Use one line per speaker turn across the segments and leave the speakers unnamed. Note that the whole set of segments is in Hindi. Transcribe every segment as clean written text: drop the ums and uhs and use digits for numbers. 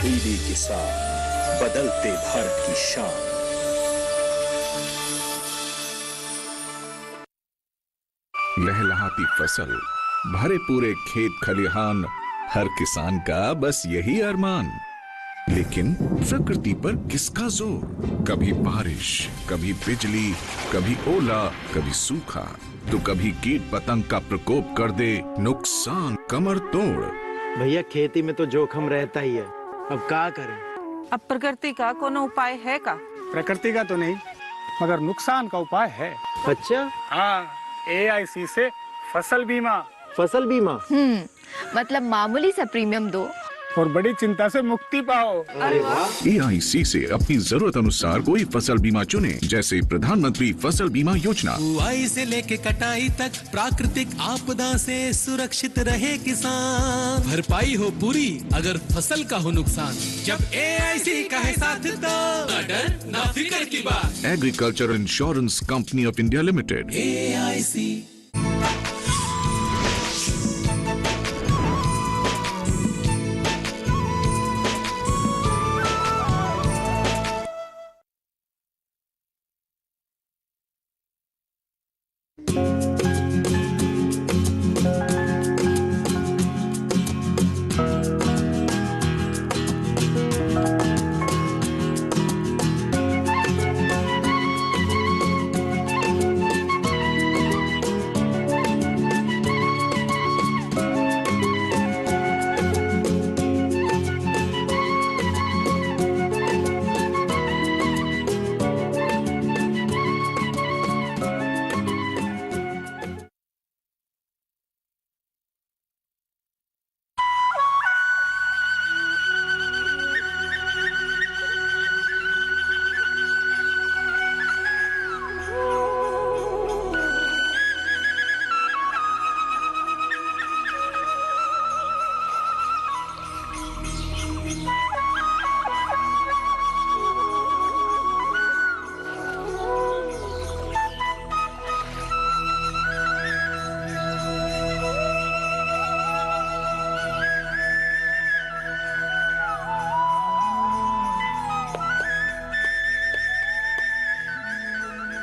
दीदी किसान, बदलते भारत की शान।
लहलहाती फसल, भरे पूरे खेत खलिहान, हर किसान का बस यही अरमान। लेकिन प्रकृति पर किसका जोर? कभी बारिश, कभी बिजली, कभी ओला, कभी सूखा, तो कभी कीट पतंग का प्रकोप कर दे नुकसान कमर तोड़।
भैया खेती में तो जोखम रहता ही है, अब क्या करें?
अब प्रकृति का कोनो उपाय है का?
प्रकृति का तो नहीं, मगर नुकसान का उपाय है।
अच्छा,
हाँ, AIC से फसल बीमा।
फसल बीमा?
मतलब मामूली सा प्रीमियम दो
और बड़ी चिंता से मुक्ति पाओ।
अरे वाह!
AIC से अपनी जरूरत अनुसार कोई फसल बीमा चुने, जैसे प्रधानमंत्री फसल बीमा योजना।
बुआई से लेके कटाई तक प्राकृतिक आपदा से सुरक्षित रहे किसान। भरपाई हो पूरी अगर फसल का हो नुकसान, जब AIC का है साथ तो ना डर ना फिक्र की बात।
Agriculture insurance company of India limited.
AIC।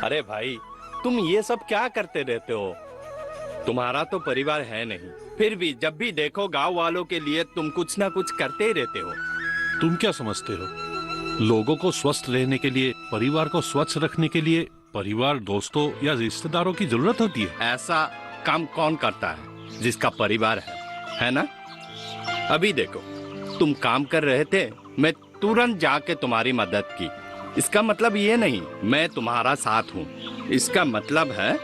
अरे भाई, तुम ये सब क्या करते रहते हो? तुम्हारा तो परिवार है नहीं, फिर भी जब भी देखो गांव वालों के लिए तुम कुछ ना कुछ करते ही रहते हो।
तुम क्या समझते हो? लोगों को स्वस्थ रहने के लिए, परिवार को स्वच्छ रखने के लिए परिवार, दोस्तों या रिश्तेदारों की जरूरत होती है।
ऐसा काम कौन करता है जिसका परिवार है ना? अभी देखो, तुम काम कर रहे थे, मैं तुरंत जाके तुम्हारी मदद की। इसका मतलब ये नहीं मैं तुम्हारा साथ हूँ। इसका मतलब है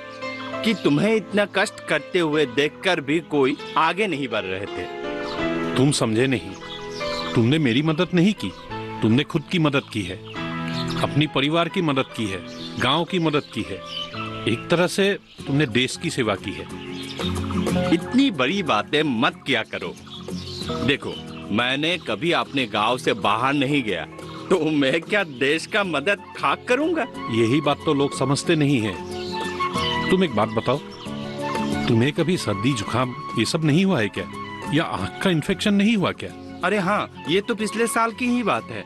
कि तुम्हें इतना कष्ट करते हुए देखकर भी कोई आगे नहीं बढ़ रहे थे।
तुम समझे नहीं, तुमने मेरी मदद नहीं की, तुमने खुद की मदद की है, अपनी परिवार की मदद की है, गांव की मदद की है। एक तरह से तुमने देश की सेवा की है।
इतनी बड़ी बातें मत किया करो। देखो, मैंने कभी अपने गांव से बाहर नहीं गया, तो मैं क्या देश का मदद खाक करूंगा?
यही बात तो लोग समझते नहीं है। तुम एक बात बताओ, तुम्हें कभी सर्दी जुकाम ये सब नहीं हुआ है क्या? या आंख का इन्फेक्शन नहीं हुआ क्या?
अरे हाँ, ये तो पिछले साल की ही बात है।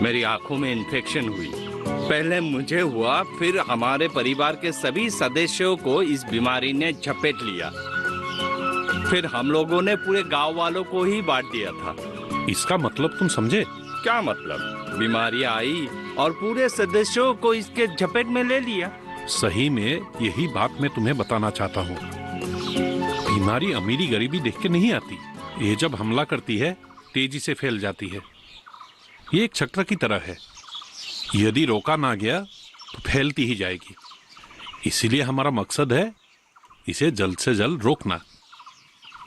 मेरी आंखों में इन्फेक्शन हुई। पहले मुझे हुआ, फिर हमारे परिवार के सभी सदस्यों को इस बीमारी ने झपेट लिया। फिर हम लोगों ने पूरे गांव वालों को ही बांट दिया था।
इसका मतलब तुम समझे?
क्या मतलब? बीमारी आई और पूरे सदस्यों को इसके झपेट में ले लिया।
सही में यही बात मैं तुम्हें बताना चाहता हूँ। बीमारी अमीरी गरीबी देख के नहीं आती, ये जब हमला करती है तेजी से फैल जाती है। ये एक चक्र की तरह है, यदि रोका ना गया तो फैलती ही जाएगी। इसीलिए हमारा मकसद है इसे जल्द से जल्द रोकना।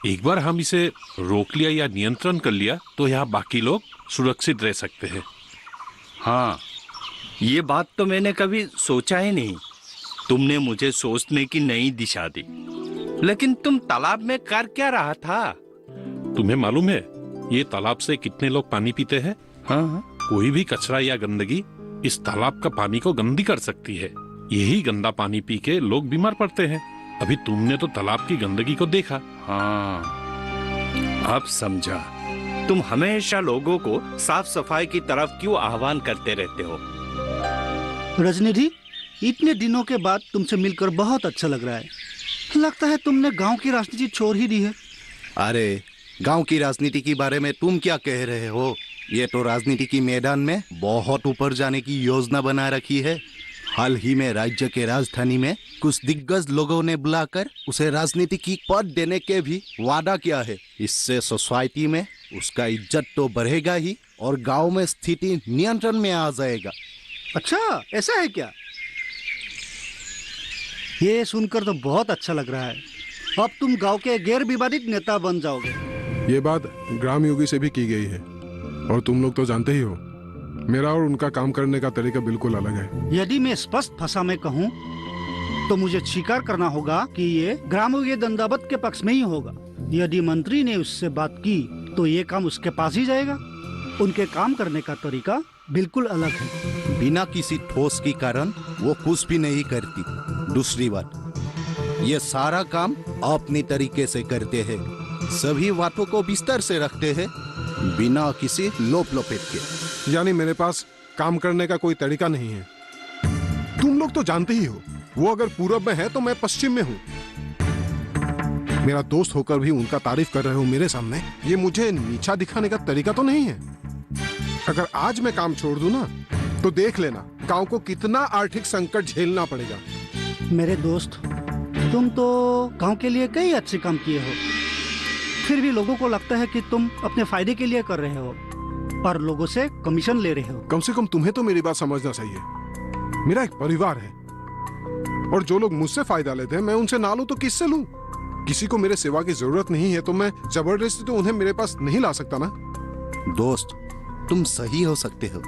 एक बार हम इसे रोक लिया या नियंत्रण कर लिया तो यहाँ बाकी लोग सुरक्षित रह सकते हैं।
हाँ, ये बात तो मैंने कभी सोचा ही नहीं। तुमने मुझे सोचने की नई दिशा दी। लेकिन तुम तालाब में कर क्या रहा था?
तुम्हें मालूम है ये तालाब से कितने लोग पानी पीते हैं?
हाँ।
कोई भी कचरा या गंदगी इस तालाब का पानी को गंदी कर सकती है। यही गंदा पानी पी के लोग बीमार पड़ते हैं। अभी तुमने तो तालाब की गंदगी को देखा।
हाँ, अब समझा। तुम हमेशा लोगों को साफ सफाई की तरफ क्यों आह्वान करते रहते हो?
रजनिधि, इतने दिनों के बाद तुमसे मिलकर बहुत अच्छा लग रहा है। लगता है तुमने गांव की राजनीति छोड़ ही दी है।
अरे, गांव की राजनीति के बारे में तुम क्या कह रहे हो? ये तो राजनीति की मैदान में बहुत ऊपर जाने की योजना बना रखी है। हाल ही में राज्य के राजधानी में कुछ दिग्गज लोगों ने बुलाकर उसे राजनीति की पद देने के भी वादा किया है। इससे सोसाइटी में उसका इज्जत तो बढ़ेगा ही और गांव में स्थिति नियंत्रण में आ जाएगा।
अच्छा, ऐसा है क्या? ये सुनकर तो बहुत अच्छा लग रहा है। अब तुम गांव के गैर विवादित नेता बन जाओगे।
ये बात ग्राम योगी से भी की गई है और तुम लोग तो जानते ही हो, मेरा और उनका काम करने का तरीका बिल्कुल अलग है।
यदि मैं स्पष्ट भाषा में कहूँ तो मुझे स्वीकार करना होगा कि ये ग्राम योगी दंडावत के पक्ष में ही होगा। यदि मंत्री ने उससे बात की तो ये काम उसके पास ही जाएगा। उनके काम करने का तरीका बिल्कुल अलग है।
बिना किसी ठोस के कारण वो कुछ भी नहीं करती। दूसरी बात, ये सारा काम अपने तरीके से करते हैं। सभी बातों को बिस्तर से रखते हैं बिना किसी लोप लोपेट के।
यानी मेरे पास काम करने का कोई तरीका नहीं है। तुम लोग तो जानते ही हो, वो अगर पूरब में है तो मैं पश्चिम में हूँ। मेरा दोस्त होकर भी उनका तारीफ कर रहे हो मेरे सामने, ये मुझे नीचा दिखाने का तरीका तो नहीं है। अगर आज मैं काम छोड़ दूं ना तो देख लेना गांव को कितना आर्थिक संकट झेलना पड़ेगा।
मेरे दोस्त, तुम तो गांव के लिए कई अच्छे काम किए हो, फिर भी लोगों को लगता है कि तुम अपने फायदे के लिए कर रहे हो और लोगों से कमीशन ले रहे हो।
कम से कम तुम्हें तो मेरी बात समझना चाहिए। मेरा एक परिवार है और जो लोग मुझसे फायदा लेते हैं मैं उनसे ना लूं तो किससे लूं? किसी को मेरे सेवा की जरूरत नहीं है तो मैं जबरदस्ती तो उन्हें मेरे पास नहीं ला सकता ना।
दोस्त, तुम सही हो सकते हो,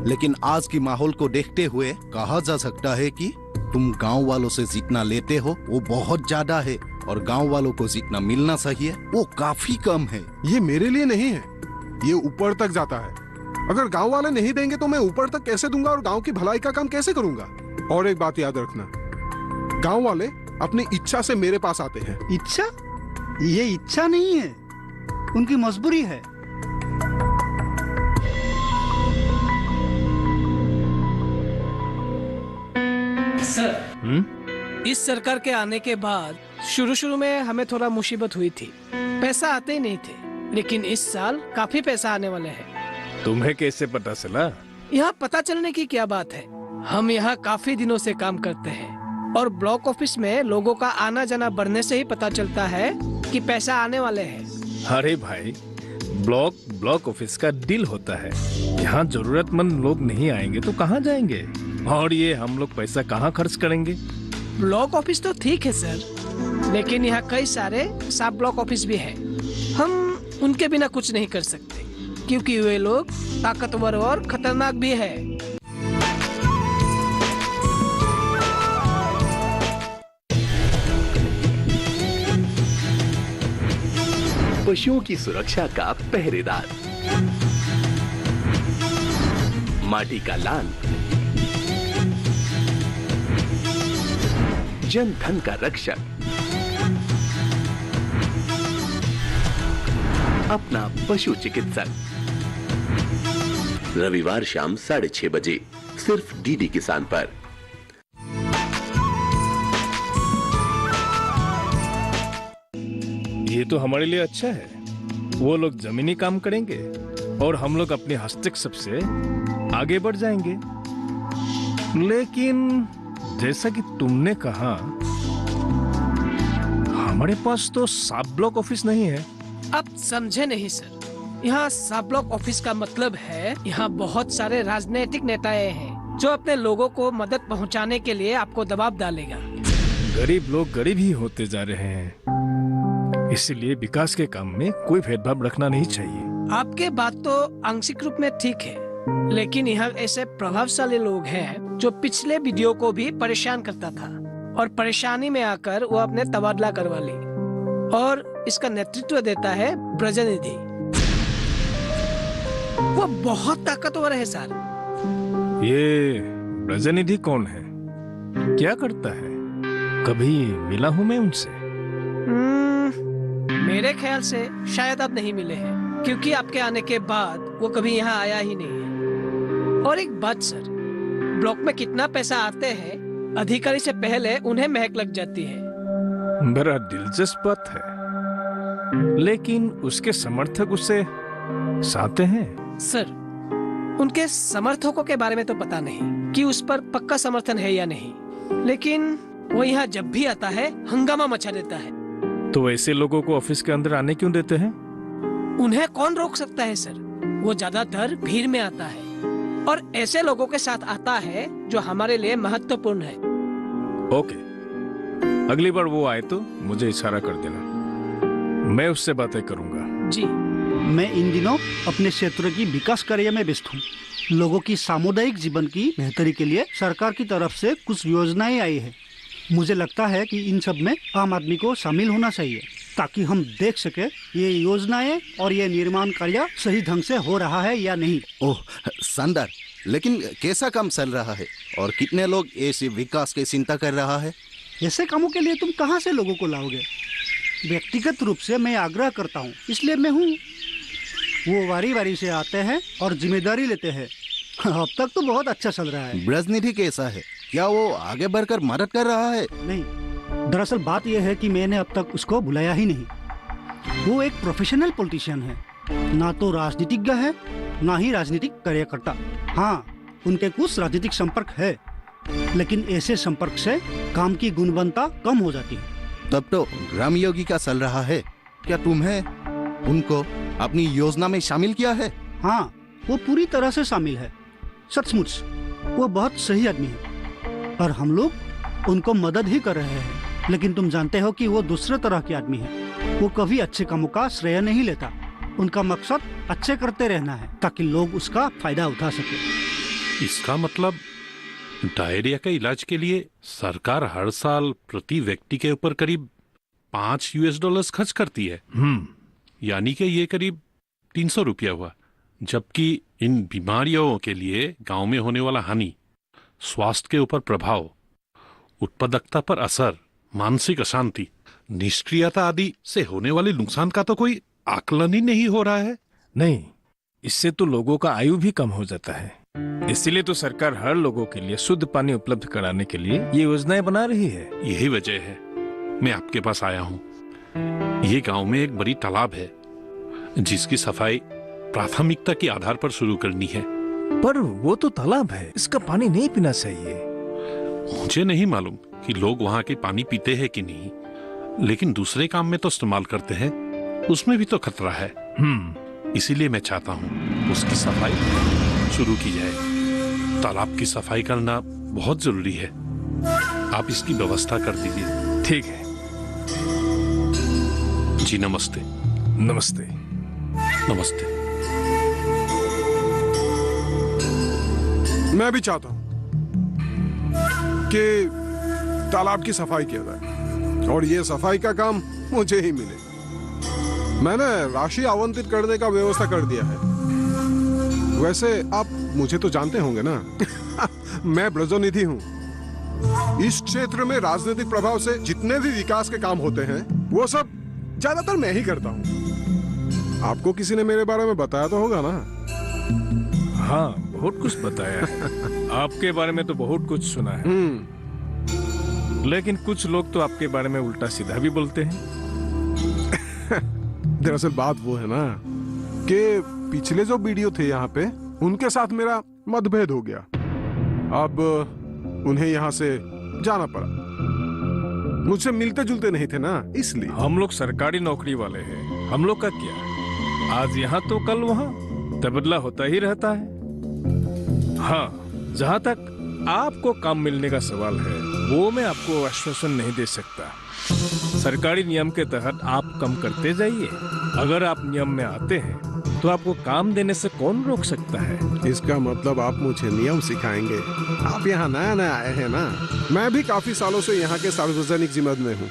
लेकिन आज की माहौल को देखते हुए कहा जा सकता है कि तुम गांव वालों से जितना लेते हो वो बहुत ज्यादा है और गांव वालों को जितना मिलना चाहिए वो काफी कम है।
ये मेरे लिए नहीं है, ये ऊपर तक जाता है। अगर गांव वाले नहीं देंगे तो मैं ऊपर तक कैसे दूंगा और गांव की भलाई का काम कैसे करूंगा? और एक बात याद रखना, गांव वाले अपनी इच्छा से मेरे पास आते हैं।
इच्छा? ये इच्छा नहीं है, उनकी मजबूरी है।
सर, इस सरकार के आने के बाद शुरू में हमें थोड़ा मुसीबत हुई थी। पैसा आते ही नहीं थे, लेकिन इस साल काफी पैसा आने वाले हैं।
तुम्हें कैसे पता चला?
यहाँ पता चलने की क्या बात है, हम यहाँ काफी दिनों से काम करते हैं और ब्लॉक ऑफिस में लोगों का आना जाना बढ़ने से ही पता चलता है कि पैसा आने वाले हैं।
अरे भाई, ब्लॉक ऑफिस का डील होता है। यहाँ जरूरतमंद लोग नहीं आएंगे तो कहाँ जाएंगे? और ये हम लोग पैसा कहाँ खर्च करेंगे?
ब्लॉक ऑफिस तो ठीक है सर, लेकिन यहाँ कई सारे सब ब्लॉक ऑफिस भी हैं। हम उनके बिना कुछ नहीं कर सकते क्योंकि वे लोग ताकतवर और खतरनाक भी है।
पशुओं की सुरक्षा का पहरेदार, माटी का लाल, जन धन का रक्षक, अपना पशु चिकित्सक। रविवार शाम 6:30 बजे सिर्फ डीडी किसान पर।
ये तो हमारे लिए अच्छा है। वो लोग जमीनी काम करेंगे और हम लोग अपने हस्तक्षेप से आगे बढ़ जाएंगे। लेकिन जैसा कि तुमने कहा, हमारे पास तो सब ब्लॉक ऑफिस नहीं है।
आप समझे नहीं सर, यहाँ सब ब्लॉक ऑफिस का मतलब है यहाँ बहुत सारे राजनीतिक नेताएं हैं जो अपने लोगों को मदद पहुँचाने के लिए आपको दबाव डालेगा।
गरीब लोग गरीब ही होते जा रहे हैं, इसीलिए विकास के काम में कोई भेदभाव रखना नहीं चाहिए।
आपके बात तो आंशिक रूप में ठीक है, लेकिन यहाँ ऐसे प्रभावशाली लोग हैं जो पिछले वीडियो को भी परेशान करता था और परेशानी में आकर वो अपने तबादला करवा ली और इसका नेतृत्व देता है ब्रजनिधि। वो बहुत ताकतवर है सर।
ये ब्रजनिधि कौन है, क्या करता है? कभी मिला हूँ मैं उनसे?
मेरे ख्याल से शायद अब नहीं मिले हैं। क्योंकि आपके आने के बाद वो कभी यहाँ आया ही नहीं है। और एक बात सर, ब्लॉक में कितना पैसा आते हैं अधिकारी से पहले उन्हें महक लग जाती है।
बड़ा दिलचस्प बात है, लेकिन उसके समर्थक उससे साथे हैं।
सर, उनके समर्थकों के बारे में तो पता नहीं कि उस पर पक्का समर्थन है या नहीं, लेकिन वो यहाँ जब भी आता है हंगामा मचा देता है।
तो ऐसे लोगों को ऑफिस के अंदर आने क्यों देते हैं?
उन्हें कौन रोक सकता है सर? वो ज्यादातर भीड़ में आता है और ऐसे लोगों के साथ आता है जो हमारे लिए महत्वपूर्ण है।
ओके, अगली बार वो आए तो मुझे इशारा कर देना, मैं उससे बातें करूंगा।
जी।
मैं इन दिनों अपने क्षेत्र की विकास कार्य में व्यस्त हूँ। लोगों की सामुदायिक जीवन की बेहतरी के लिए सरकार की तरफ से कुछ योजनाएं आई है। मुझे लगता है कि इन सब में आम आदमी को शामिल होना चाहिए ताकि हम देख सके ये योजनाएं और ये निर्माण कार्य सही ढंग से हो रहा है या नहीं।
ओह शानदार, लेकिन कैसा काम चल रहा है और कितने लोग ऐसे विकास की चिंता कर रहा है?
ऐसे कामों के लिए तुम कहाँ से लोगों को लाओगे? व्यक्तिगत रूप से मैं आग्रह करता हूँ, इसलिए मैं हूँ। वो वारी वारी से आते हैं और जिम्मेदारी लेते हैं। अब तक तो बहुत अच्छा चल रहा है।
राजनीति कैसा है? क्या वो आगे बढ़कर मदद कर रहा है?
नहीं, दरअसल बात यह है कि मैंने अब तक उसको बुलाया ही नहीं। वो एक प्रोफेशनल पॉलिटिशियन है, ना तो राजनीतिज्ञ है ना ही राजनीतिक कार्यकर्ता। हाँ, उनके कुछ राजनीतिक संपर्क है, लेकिन ऐसे संपर्क से काम की गुणवत्ता कम हो जाती है।
तब तो ग्राम योगी का चल रहा है। क्या तुम्हें उनको अपनी योजना में शामिल किया है?
हाँ, वो पूरी तरह से शामिल है। सचमुच वो बहुत सही आदमी है और हम लोग उनको मदद ही कर रहे हैं। लेकिन तुम जानते हो कि वो दूसरे तरह के आदमी है। वो कभी अच्छे कामों का श्रेय नहीं लेता। उनका मकसद अच्छे करते रहना है ताकि लोग उसका फायदा उठा सके।
इसका मतलब डायरिया के इलाज के लिए सरकार हर साल प्रति व्यक्ति के ऊपर करीब $5 खर्च करती है। यानी कि ये करीब 300 रुपया हुआ। जबकि इन बीमारियों के लिए गांव में होने वाला हानि, स्वास्थ्य के ऊपर प्रभाव, उत्पादकता पर असर, मानसिक अशांति, निष्क्रियता आदि से होने वाले नुकसान का तो कोई आकलन ही नहीं हो रहा है।
नहीं, इससे तो लोगों का आयु भी कम हो जाता है। इसीलिए तो सरकार हर लोगों के लिए शुद्ध पानी उपलब्ध कराने के लिए ये योजनाएं बना रही है।
यही वजह है मैं आपके पास आया हूँ। ये गांव में एक बड़ी तालाब है जिसकी सफाई प्राथमिकता के आधार पर शुरू करनी है।
पर वो तो तालाब है, इसका पानी नहीं पीना चाहिए।
मुझे नहीं मालूम कि लोग वहाँ के पानी पीते हैं कि नहीं, लेकिन दूसरे काम में तो इस्तेमाल करते हैं, उसमें भी तो खतरा है। इसीलिए मैं चाहता हूँ उसकी सफाई शुरू की जाए। तालाब की सफाई करना बहुत जरूरी है। आप इसकी व्यवस्था कर दीजिए।
ठीक है
जी। नमस्ते।
नमस्ते।
नमस्ते।
मैं भी चाहता हूं कि तालाब की सफाई किया जाए और ये सफाई का काम मुझे ही मिले। मैंने राशि आवंटित करने का व्यवस्था कर दिया है। वैसे आप मुझे तो जानते होंगे ना। मैं ब्रजोनिधि हूँ। इस क्षेत्र में राजनीतिक प्रभाव से जितने भी विकास के काम होते हैं वो सब ज्यादातर मैं ही करता हूँ। आपको किसी ने मेरे बारे में बताया तो होगा ना?
हाँ, बहुत कुछ बताया है। आपके बारे में तो बहुत कुछ सुना है, लेकिन कुछ लोग तो आपके बारे में उल्टा सीधा भी बोलते हैं।
दरअसल बात वो है ना कि पिछले जो वीडियो थे यहाँ पे, उनके साथ मेरा मतभेद हो गया। अब उन्हें यहाँ से जाना पड़ा। मुझसे मिलते जुलते नहीं थे ना, इसलिए।
हम लोग सरकारी नौकरी वाले हैं, हम लोग का क्या, आज यहाँ तो कल वहाँ तबादला होता ही रहता है। हाँ, जहाँ तक आपको काम मिलने का सवाल है वो मैं आपको आश्वासन नहीं दे सकता। सरकारी नियम के तहत आप कम करते जाइए। अगर आप नियम में आते हैं तो आपको काम देने से कौन रोक सकता है?
इसका मतलब आप मुझे नियम सिखाएंगे? आप यहाँ नया नया आए हैं ना। मैं भी काफी सालों से यहाँ के सार्वजनिक जिम्मेद में हूँ।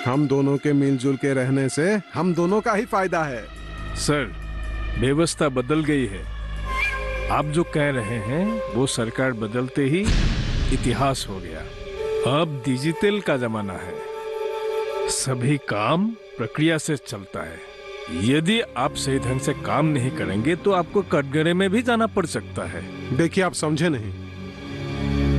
हम दोनों के मिलजुल के रहने से हम दोनों का ही फायदा है।
सर, व्यवस्था बदल गई है। आप जो कह रहे हैं वो सरकार बदलते ही इतिहास हो गया। अब डिजिटल का जमाना है, सभी काम प्रक्रिया से चलता है। यदि आप सही ढंग से काम नहीं करेंगे तो आपको कटघरे में भी जाना पड़ सकता है।
देखिए, आप समझे नहीं।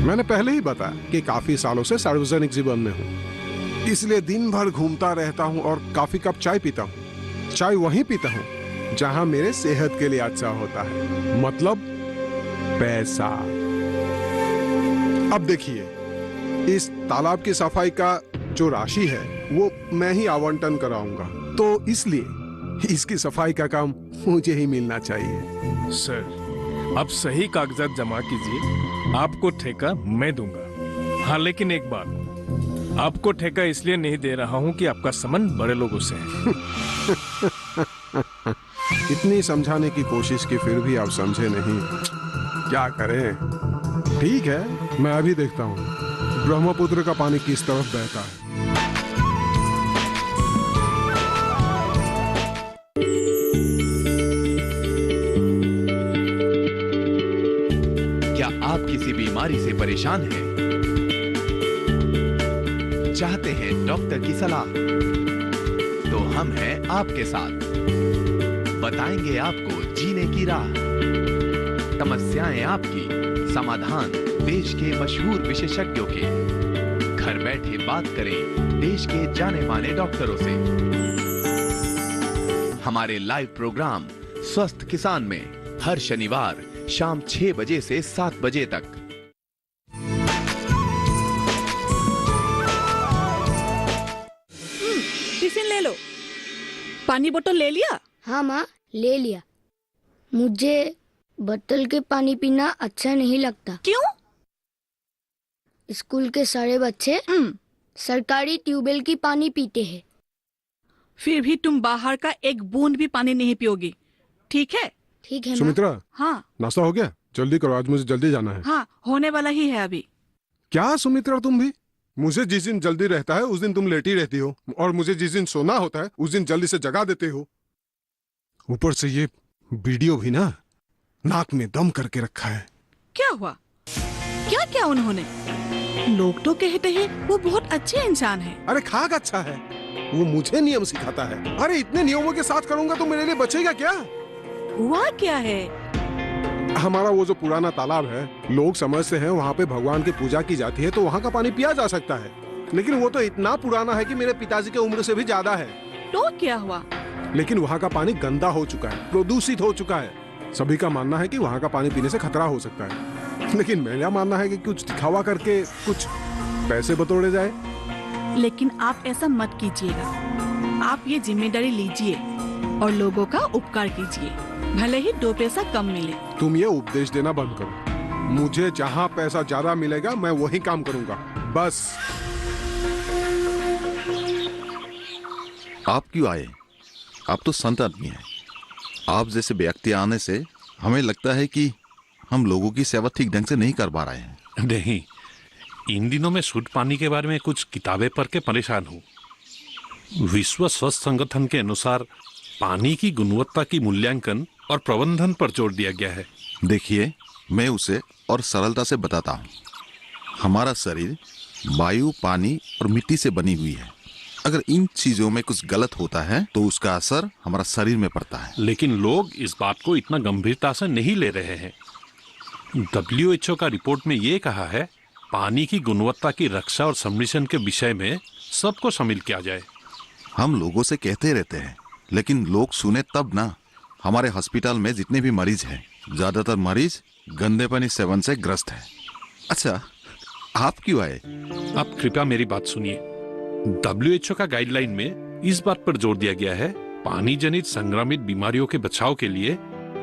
मैंने पहले ही बताया कि काफी सालों से सार्वजनिक जीवन में हूँ, इसलिए दिन भर घूमता रहता हूँ और काफी कप चाय पीता हूँ। चाय वहीं पीता हूँ जहां मेरे सेहत के लिए अच्छा होता है, मतलब पैसा। अब देखिए, इस तालाब की सफाई का जो राशि है वो मैं ही आवंटन कराऊंगा, तो इसलिए इसकी सफाई का काम मुझे ही मिलना चाहिए।
सर, आप सही कागजात जमा कीजिए, आपको ठेका मैं दूंगा। हाँ, लेकिन एक बात, आपको ठेका इसलिए नहीं दे रहा हूँ कि आपका संबंध बड़े लोगों से है।
इतनी समझाने की कोशिश की फिर भी आप समझे नहीं, क्या करें। ठीक है, मैं अभी देखता हूँ ब्रह्मपुत्र का पानी किस तरफ बहता है।
क्या आप किसी बीमारी से परेशान हैं? चाहते हैं डॉक्टर की सलाह? तो हम हैं आपके साथ, बताएंगे आपको जीने की राह। समस्याएं आपकी, समाधान देश के मशहूर विशेषज्ञों के। घर बैठे बात करें देश के जाने माने डॉक्टरों से। हमारे लाइव प्रोग्राम स्वस्थ किसान में हर शनिवार शाम 6 बजे से 7 बजे तक।
टिफिन ले लो। पानी बोतल ले लिया?
हाँ माँ, ले लिया। मुझे बोतल के पानी पीना अच्छा नहीं लगता।
क्यों?
स्कूल के सारे बच्चे सरकारी ट्यूबवेल की पानी पीते हैं।
फिर भी तुम बाहर का एक बूंद भी पानी नहीं पियोगी, ठीक है?
ठीक है।
सुमित्रा,
हाँ
नाश्ता हो गया? जल्दी करो, आज मुझे जल्दी जाना है।
हाँ, होने वाला ही है अभी।
क्या सुमित्रा, तुम भी? मुझे जिस दिन जल्दी रहता है उस दिन तुम लेटी रहती हो, और मुझे जिस दिन सोना होता है उस दिन जल्दी से जगा देते हो। ऊपर से ये वीडियो भी ना नाक में दम करके रखा है।
क्या हुआ? क्या क्या उन्होंने? लोग तो कहते हैं वो बहुत अच्छे इंसान है।
अरे खाक अच्छा है, वो मुझे नियम सिखाता है। अरे इतने नियमों के साथ करूंगा तो मेरे लिए बचेगा क्या?
हुआ क्या है?
हमारा वो जो पुराना तालाब है, लोग समझते हैं वहाँ पे भगवान की पूजा की जाती है तो वहाँ का पानी पिया जा सकता है, लेकिन वो तो इतना पुराना है कि मेरे पिताजी की उम्र से भी ज्यादा है।
तो क्या हुआ?
लेकिन वहाँ का पानी गंदा हो चुका है, प्रदूषित हो चुका है। सभी का मानना है कि वहाँ का पानी पीने से खतरा हो सकता है, लेकिन मेरा मानना है कि कुछ दिखावा करके कुछ पैसे बटोरे जाए।
लेकिन आप ऐसा मत कीजिएगा। आप ये जिम्मेदारी लीजिए और लोगों का उपकार कीजिए, भले ही 2 पैसा कम मिले।
तुम ये उपदेश देना बंद करो। मुझे जहाँ पैसा ज्यादा मिलेगा मैं वही काम करूँगा, बस।
आप क्यों आए? आप तो संत आदमी हैं। आप जैसे व्यक्ति आने से हमें लगता है कि हम लोगों की सेवा ठीक ढंग से नहीं कर पा रहे हैं।
नहीं, इन दिनों में शुद्ध पानी के बारे में कुछ किताबें पढ़ के परेशान हूँ। विश्व स्वास्थ्य संगठन के अनुसार पानी की गुणवत्ता की मूल्यांकन और प्रबंधन पर जोर दिया गया है।
देखिए, मैं उसे और सरलता से बताता हूँ। हमारा शरीर वायु, पानी और मिट्टी से बनी हुई है। अगर इन चीजों में कुछ गलत होता है तो उसका असर हमारा शरीर में पड़ता है।
लेकिन लोग इस बात को इतना गंभीरता से नहीं ले रहे हैं। WHO का रिपोर्ट में ये कहा है, पानी की गुणवत्ता की रक्षा और संरक्षण के विषय में सबको शामिल किया जाए।
हम लोगों से कहते रहते हैं, लेकिन लोग सुने तब ना। हमारे हॉस्पिटल में जितने भी मरीज हैं, ज्यादातर मरीज गंदे पानी सेवन से ग्रस्त है। अच्छा, आप क्यों आए?
आप कृपया मेरी बात सुनिए। WHO का गाइडलाइन में इस बात पर जोर दिया गया है, पानी जनित संक्रामित बीमारियों के बचाव के लिए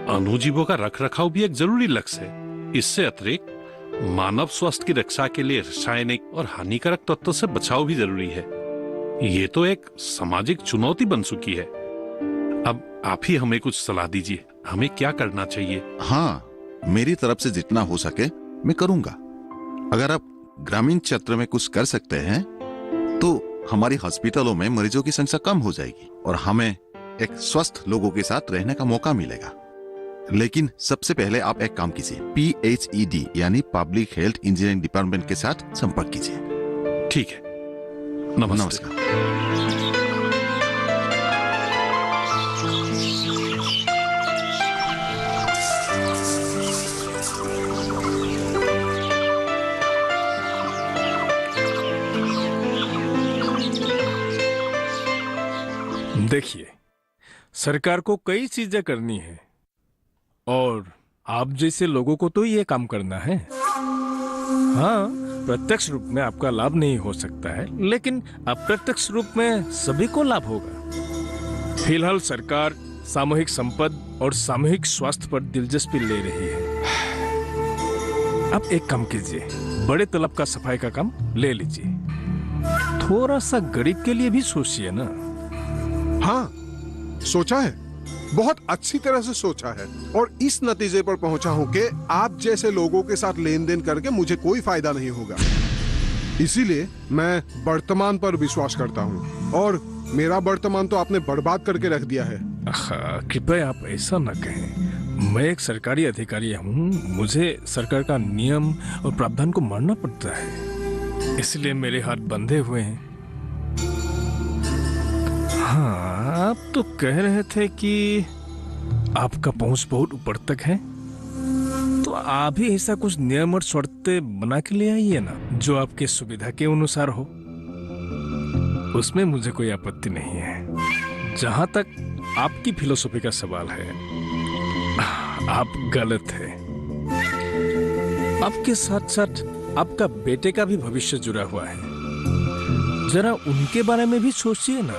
अणुजीवों का रखरखाव भी एक जरूरी लक्ष्य है। इससे अतिरिक्त मानव स्वास्थ्य की रक्षा के लिए रासायनिक और हानिकारक तत्वों से बचाव भी जरूरी है। ये तो एक सामाजिक चुनौती बन चुकी है। अब आप ही हमें कुछ सलाह दीजिए, हमें क्या करना चाहिए?
हाँ, मेरी तरफ से जितना हो सके मैं करूंगा। अगर आप ग्रामीण क्षेत्र में कुछ कर सकते हैं तो हमारी हॉस्पिटलों में मरीजों की संख्या कम हो जाएगी और हमें एक स्वस्थ लोगों के साथ रहने का मौका मिलेगा। लेकिन सबसे पहले आप एक काम कीजिए, PHED यानी पब्लिक हेल्थ इंजीनियरिंग डिपार्टमेंट के साथ संपर्क कीजिए।
ठीक है, नमस्कार।
देखिए, सरकार को कई चीजें करनी है और आप जैसे लोगों को तो ये काम करना है। हाँ, प्रत्यक्ष रूप में आपका लाभ नहीं हो सकता है, लेकिन अप्रत्यक्ष रूप में सभी को लाभ होगा। फिलहाल सरकार सामूहिक संपद और सामूहिक स्वास्थ्य पर दिलचस्पी ले रही है। आप एक काम कीजिए, बड़े तालाब का सफाई का काम ले लीजिए। थोड़ा सा गरीब के लिए भी सोचिए ना।
हाँ, सोचा है, बहुत अच्छी तरह से सोचा है और इस नतीजे पर पहुंचा हूं कि आप जैसे लोगों के साथ लेन देन करके मुझे कोई फायदा नहीं होगा। इसीलिए मैं वर्तमान पर विश्वास करता हूं और मेरा वर्तमान तो आपने बर्बाद करके रख दिया है।
कृपया आप ऐसा न कहें। मैं एक सरकारी अधिकारी हूँ, मुझे सरकार का नियम और प्रावधान को मानना पड़ता है, इसलिए मेरे हाथ बंधे हुए हैं। हाँ, आप तो कह रहे थे कि आपका पहुंच बहुत ऊपर तक है, तो आप ही ऐसा कुछ नियम और शर्तें बना के ले आइए ना, जो आपके सुविधा के अनुसार हो। उसमें मुझे कोई आपत्ति नहीं है। जहां तक आपकी फिलोसॉफी का सवाल है, आप गलत है। आपके साथ साथ आपका बेटे का भी भविष्य जुड़ा हुआ है, जरा उनके बारे में भी सोचिए ना।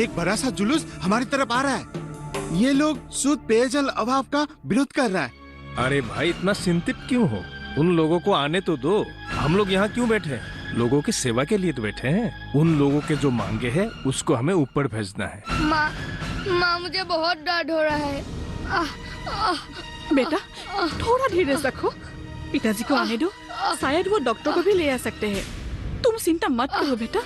एक बड़ा सा जुलूस हमारी तरफ आ रहा है। ये लोग शुद्ध पेयजल अभाव का विरोध कर रहा है।
अरे भाई, इतना चिंतित क्यों हो? उन लोगों को आने तो दो। हम लोग यहाँ क्यों बैठे हैं? लोगों की सेवा के लिए तो बैठे हैं। उन लोगों के जो मांगे हैं उसको हमें ऊपर भेजना है।
माँ मुझे बहुत दर्द हो रहा है।
बेटा, थोड़ा धीरे से रखो। पिताजी को आने दो, शायद वो डॉक्टर को भी ले आ सकते हैं। तुम चिंता मत करो बेटा,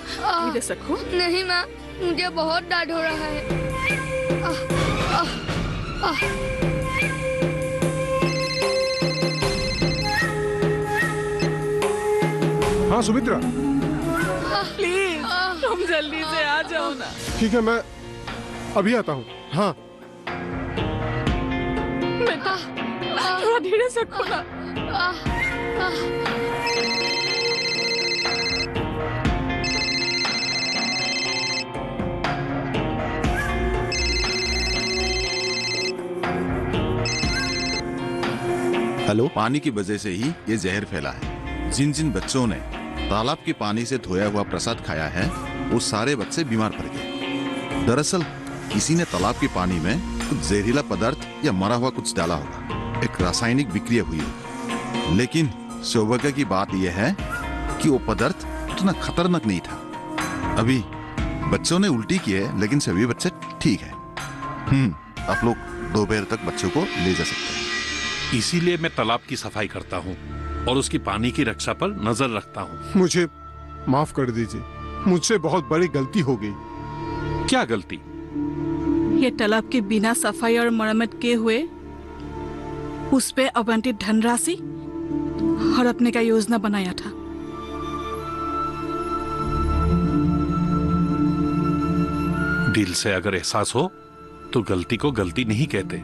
धीरे से रखो।
नहीं माँ, मुझे बहुत दर्द हो रहा है।
हाँ सुमित्रा,
प्लीज तुम जल्दी से आ जाओ ना।
ठीक है, मैं अभी आता हूँ। हाँ
बेटा, थोड़ा धीरे से रखो ना।
हेलो, पानी की वजह से ही ये जहर फैला है। जिन जिन बच्चों ने तालाब के पानी से धोया हुआ प्रसाद खाया है, वो सारे बच्चे बीमार पड़ गए। दरअसल किसी ने तालाब के पानी में कुछ जहरीला पदार्थ या मरा हुआ कुछ डाला होगा, एक रासायनिक विक्रिया हुई होगी। लेकिन सौभाग्य की बात यह है कि वो पदार्थ उतना खतरनाक नहीं था। अभी बच्चों ने उल्टी की है, लेकिन सभी बच्चे ठीक है। आप लोग दोपहर तक बच्चों को ले जा सकते हैं।
इसीलिए मैं तालाब की सफाई करता हूँ और उसकी पानी की रक्षा पर नजर रखता हूँ।
मुझे माफ कर दीजिए, मुझसे बहुत बड़ी गलती हो गई।
क्या गलती?
ये तालाब के बिना सफाई और मरम्मत किए हुए उस पे आवंटित धनराशि हड़पने का योजना बनाया था।
दिल से अगर एहसास हो तो गलती को गलती नहीं कहते।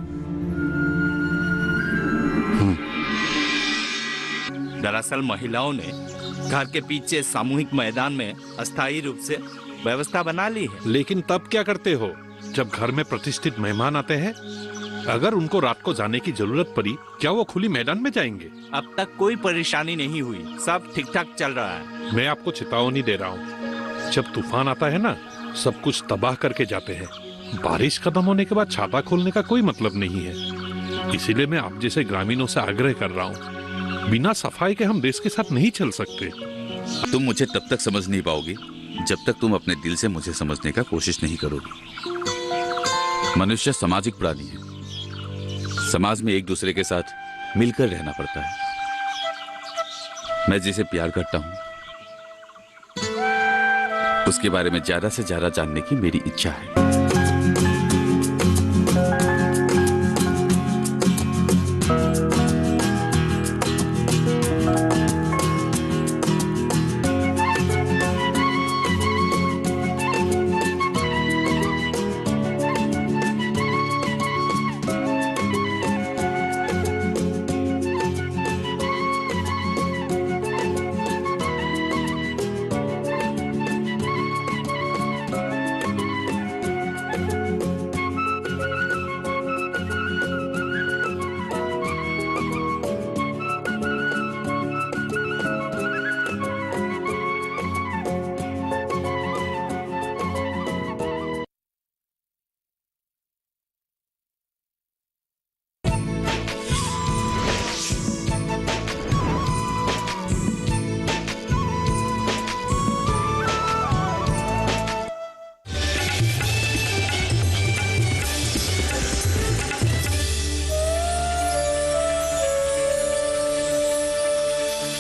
दरअसल महिलाओं ने घर के पीछे सामूहिक मैदान में अस्थायी रूप से व्यवस्था बना ली है।
लेकिन तब क्या करते हो जब घर में प्रतिष्ठित मेहमान आते हैं? अगर उनको रात को जाने की जरूरत पड़ी, क्या वो खुली मैदान में जाएंगे?
अब तक कोई परेशानी नहीं हुई, सब ठीक ठाक चल रहा है।
मैं आपको चेतावनी दे रहा हूँ, जब तूफान आता है ना, सब कुछ तबाह करके जाते हैं। बारिश खत्म होने के बाद छाता खोलने का कोई मतलब नहीं है। इसीलिए मैं आप जैसे ग्रामीणों से आग्रह कर रहा हूँ, बिना सफाई के हम देश के साथ नहीं चल सकते।
तुम मुझे तब तक समझ नहीं पाओगी जब तक तुम अपने दिल से मुझे समझने का कोशिश नहीं करोगी। मनुष्य सामाजिक प्राणी है, समाज में एक दूसरे के साथ मिलकर रहना पड़ता है। मैं जिसे प्यार करता हूं, उसके बारे में ज्यादा से ज्यादा जानने की मेरी इच्छा है।